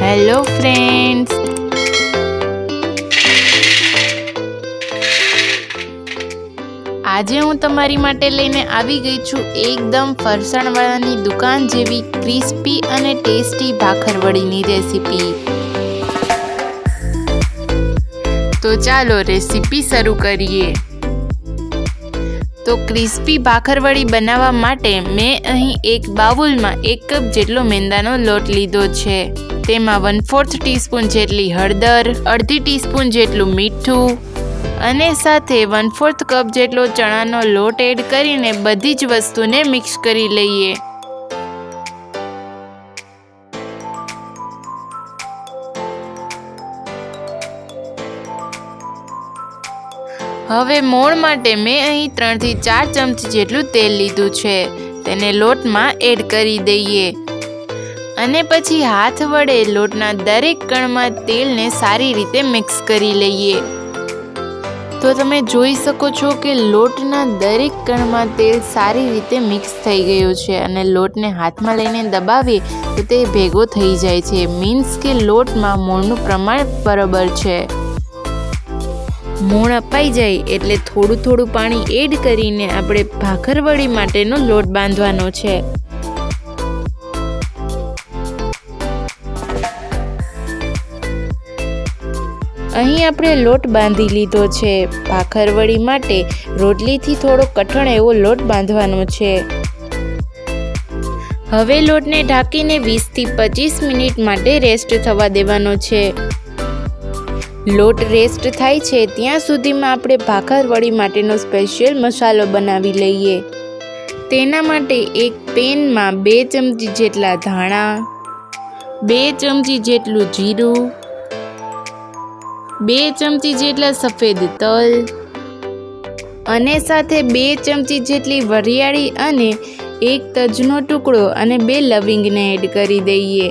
Hello friends, આજે હું તમારી માટે લઈને આવી ગઈ છું એકદમ ફરસાણવાળાની દુકાન જેવી ક્રિસ્પી અને ટેસ્ટી ભાખરવડીની રેસીપી। તો ચાલો રેસીપી શરૂ કરીએ। તો ક્રિસ્પી ભાખરવડી બનાવવા માટે મેં અહીં એક બાઉલમાં 1 કપ જેટલો મેંદાનો લોટ લીધો છે। તેમાં 1/4 ટીસ્પૂન જેટલી હળદર, અડધી ટીસ્પૂન જેટલું મીઠું અને સાથે 1/4 કપ જેટલો ચણાનો લોટ એડ કરીને બધી જ વસ્તુને મિક્સ કરી લઈએ। હવે મોણ માટે મેં અહીં 3 થી 4 ચમચી જેટલું તેલ લીધું છે। તેને લોટમાં એડ કરી દઈએ અને પછી હાથ વડે લોટના દરેક કણમાં તેલને સારી રીતે મિક્સ કરી લઈએ। તો તમે જોઈ શકો છો કે લોટના દરેક કણમાં તેલ સારી રીતે મિક્સ થઈ ગયું છે અને લોટને હાથમાં લઈને દબાવીએ તો તે ભેગો થઈ જાય છે, મીન્સ કે લોટમાં મોણનું પ્રમાણ બરાબર છે। મોણ અપાઈ જાય એટલે થોડું પાણી એડ કરીને આપણે ભાખરવડી માટેનો લોટ બાંધવાનો છે। અહીં આપણે લોટ બાંધી લીધો છે। ભાખરવડી માટે રોટલીથી થોડો કઠણ એવો લોટ બાંધવાનો છે। હવે લોટને ઢાંકીને 20 થી 25 મિનિટ માટે રેસ્ટ થવા દેવાનો છે। લોટ રેસ્ટ થાય છે ત્યાં સુધીમાં આપણે ભાખરવડી માટેનો સ્પેશિયલ મસાલો બનાવી લઈએ। તેના માટે એક પેનમાં 2 ચમચી જેટલા ધાણા, 2 ચમચી જેટલું જીરું, 2 ચમચી જેટલા સફેદ તલ અને સાથે 2 ચમચી જેટલી વરિયાળી અને 1 તજનો ટુકડો અને 2 લવિંગને એડ કરી દઈએ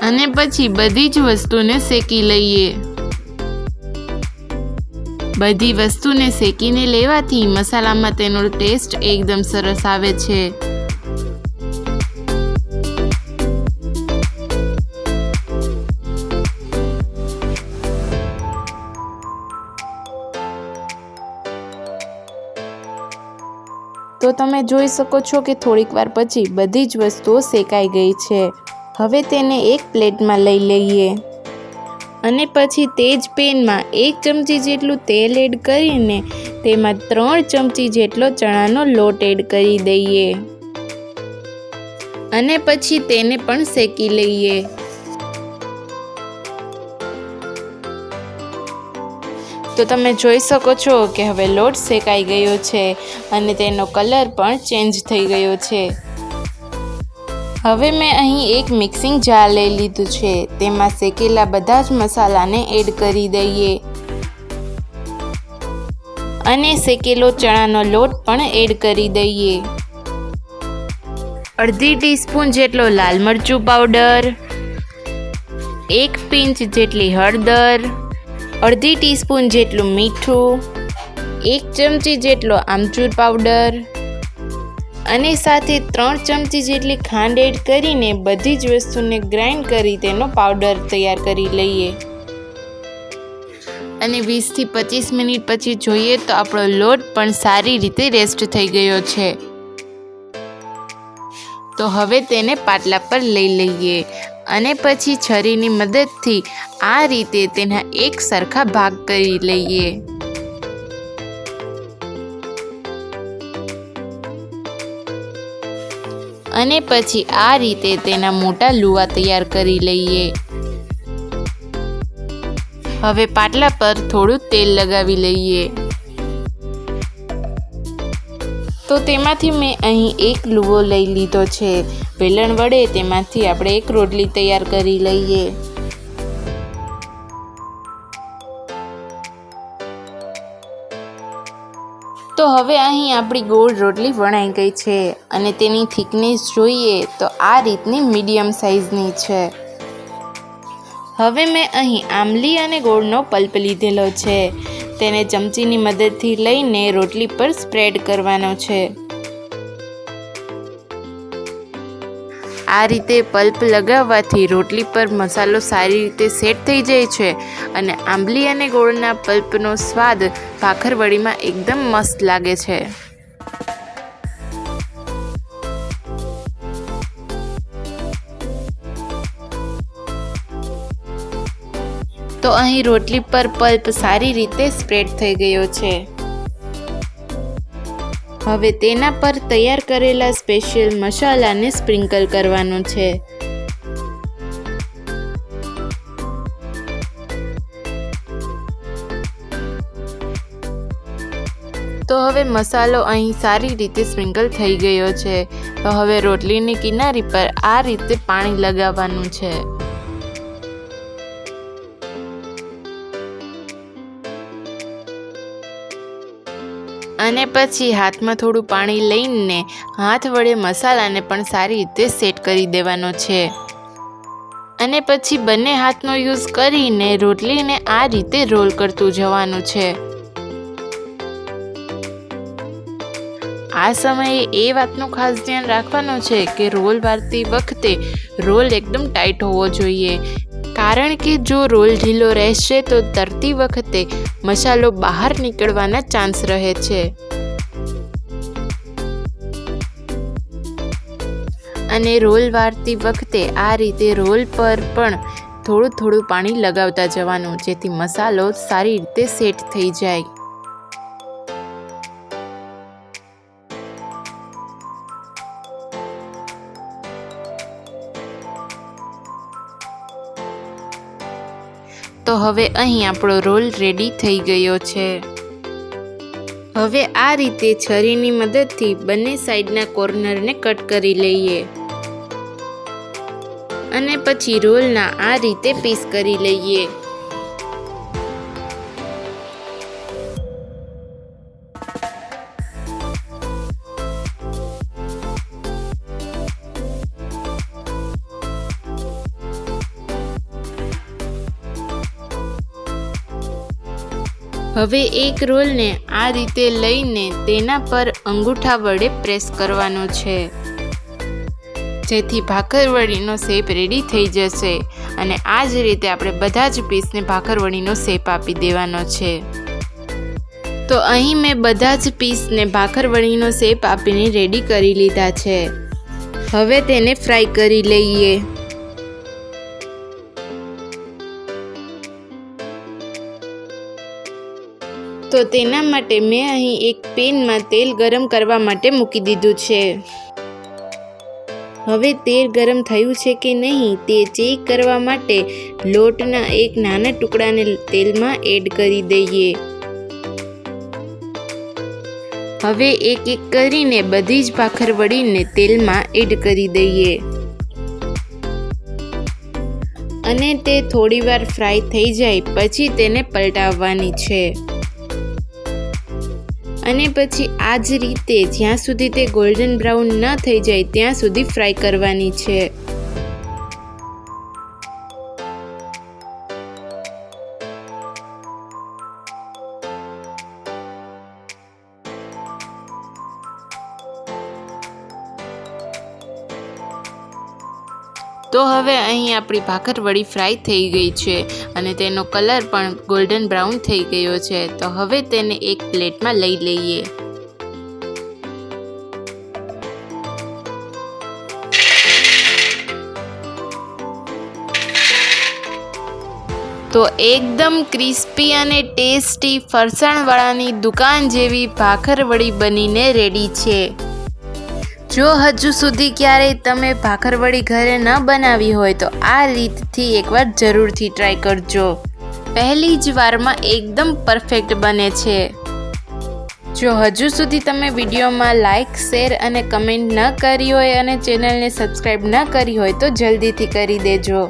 અને પછી બધી જ વસ્તુને શેકી લઈએ। બધી વસ્તુને શેકીને લેવાથી મસાલામાં તેનો ટેસ્ટ એકદમ સરસ આવે છે। તો તમે જોઈ શકો છો કે થોડીક વાર પછી બધી જ વસ્તુઓ શેકાઈ ગઈ છે। હવે તેને એક પ્લેટમાં લઈ લઈએ અને પછી તે જ પેનમાં 1 ચમચી જેટલું તેલ એડ કરીને તેમાં 3 ચમચી જેટલો ચણાનો લોટ એડ કરી દઈએ અને પછી તેને પણ શેકી લઈએ। તો તમે જોઈ શકો છો કે હવે લોટ શેકાઈ ગયો છે અને તેનો કલર પણ ચેન્જ થઈ ગયો છે। હવે મેં અહીં એક મિક્સિંગ જાર લઈ લીધું છે, તેમાં શેકેલા બધા જ મસાલાને એડ કરી દઈએ અને શેકેલો ચણાનો લોટ પણ એડ કરી દઈએ। અડધી ટીસ્પૂન જેટલો લાલ મરચું પાવડર, 1 પિંચ જેટલી હળદર, અડધી ટીસ્પૂન જેટલું મીઠું, 1 ચમચી જેટલો આમચૂર પાવડર અને સાથે 3 ચમચી જેટલી ખાંડ એડ કરીને બધી જ વસ્તુને ગ્રાઇન્ડ કરી તેનો પાવડર તૈયાર કરી લઈએ અને 20 થી 25 મિનિટ પછી જોઈએ તો આપણો લોટ પણ સારી રીતે રેસ્ટ થઈ ગયો છે। તો હવે તેને પાટલા પર લઈ લઈએ અને પછી છરીની મદદથી આ રીતે તેના એક સરખા ભાગ કરી લઈએ। અને પછી આ રીતે તેના મોટા લુવા તૈયાર કરી લઈએ। હવે પાટલા પર થોડું તેલ લગાવી લઈએ તો તેમાંથી મેં અહીં એક લુવો લઈ લીધો છે। વેલણ વડે તેમાંથી આપણે એક રોટલી તૈયાર કરી લઈએ। તો હવે અહીં આપણી ગોળ રોટલી વણાઈ ગઈ છે અને તેની થિકનેસ જોઈએ તો આ રીતની મીડિયમ સાઇઝની છે। હવે મેં અહીં આમલી અને ગોળનો પલ્પ લીધેલો છે, તેને ચમચીની મદદથી લઈને રોટલી પર સ્પ્રેડ કરવાનો છે। આ રીતે પલ્પ લગાવવાથી રોટલી પર મસાલો સારી રીતે સેટ થઈ જાય છે અને આંબલી અને ગોળના પલ્પનો સ્વાદ ભાખરવડીમાં એકદમ મસ્ત લાગે છે. તો અહીં રોટલી પર પલ્પ સારી રીતે સ્પ્રેડ થઈ ગયો છે. હવે તેના પર તૈયાર કરેલા સ્પેશિયલ મસાલાને સ્પ્રિંકલ કરવાનું છે. તો હવે મસાલો અહીં સારી રીતે સ્પ્રિંકલ થઈ ગયો છે. તો હવે રોટલીની કિનારી પર આ રીતે પાણી લગાવવાનું છે. અને પછી હાથમાં થોડું પાણી લઈને હાથ વડે મસાલાને પણ સારી રીતે સેટ કરી દેવાનો છે. અને પછી બંને હાથનો યુઝ કરીને રોટલીને આ રીતે રોલ કરતું જવાનું છે. આ સમયે એ વાતનું ખાસ ધ્યાન રાખવાનું છે કે રોલ વાળતી વખતે રોલ એકદમ ટાઈટ હોવો જોઈએ, કારણ કે જો રોલ ઢીલો રહેશે તો તરતી વખતે મસાલો બહાર નીકળવાના ચાન્સ રહે છે. અને રોલ વાળતી વખતે આ રીતે રોલ પર પણ થોડું થોડું પાણી લગાવતા જવાનું, જેથી મસાલો સારી રીતે સેટ થઈ જાય. તો હવે અહીં આપણો રોલ રેડી થઈ ગયો છે. હવે આ રીતે છરીની મદદથી બંને સાઈડના કોર્નરને કટ કરી લઈએ અને પછી રોલના આ રીતે પીસ કરી લઈએ. હવે એક રોલને આ રીતે લઈને તેના પર અંગૂઠા વડે પ્રેસ કરવાનો છે, જેથી ભાખરવડીનો શેપ રેડી થઈ જશે. અને આ જ રીતે આપણે બધા જ પીસને ભાખરવડીનો શેપ આપી દેવાનો છે. તો અહીં મેં બધા જ પીસને ભાખરવડીનો શેપ આપીને રેડી કરી લીધા છે. હવે તેને ફ્રાય કરી લઈએ. તો તેના માટે મેં અહીં એક પેનમાં તેલ ગરમ કરવા માટે મૂકી દીધું છે. હવે તેલ ગરમ થયું છે કે નહીં તે ચેક કરવા માટે લોટના એક નાના ટુકડાને તેલમાં એડ કરી દઈએ. હવે એક એક કરીને બધી જ ભાખરવડીને તેલમાં એડ કરી દઈએ અને તે થોડીવાર ફ્રાય થઈ જાય પછી તેને પલટાવવાની છે. અને પછી આ જ રીતે જ્યાં સુધી તે ગોલ્ડન બ્રાઉન ન થઈ જાય ત્યાં સુધી ફ્રાય કરવાની છે. તો હવે અહીં આપણી ભાખરવડી ફ્રાય થઈ ગઈ છે અને તેનો કલર પણ ગોલ્ડન બ્રાઉન થઈ ગયો છે. તો હવે તેને એક પ્લેટમાં લઈ લઈએ. તો એકદમ ક્રિસ્પી અને ટેસ્ટી ફરસાણવાળાની દુકાન જેવી ભાખરવડી બનીને રેડી છે. જો હજુ સુધી ક્યારેય તમે ભાખરવડી ઘરે ન બનાવી હોય તો આ રીતથી એકવાર જરૂરથી ટ્રાય કરજો. પહેલી જ વારમાં એકદમ પરફેક્ટ બને છે. જો હજુ સુધી તમે વિડીયોમાં લાઇક, શેર અને કમેન્ટ ન કરી હોય અને ચેનલને સબસ્ક્રાઈબ ન કરી હોય તો જલ્દીથી કરી દેજો.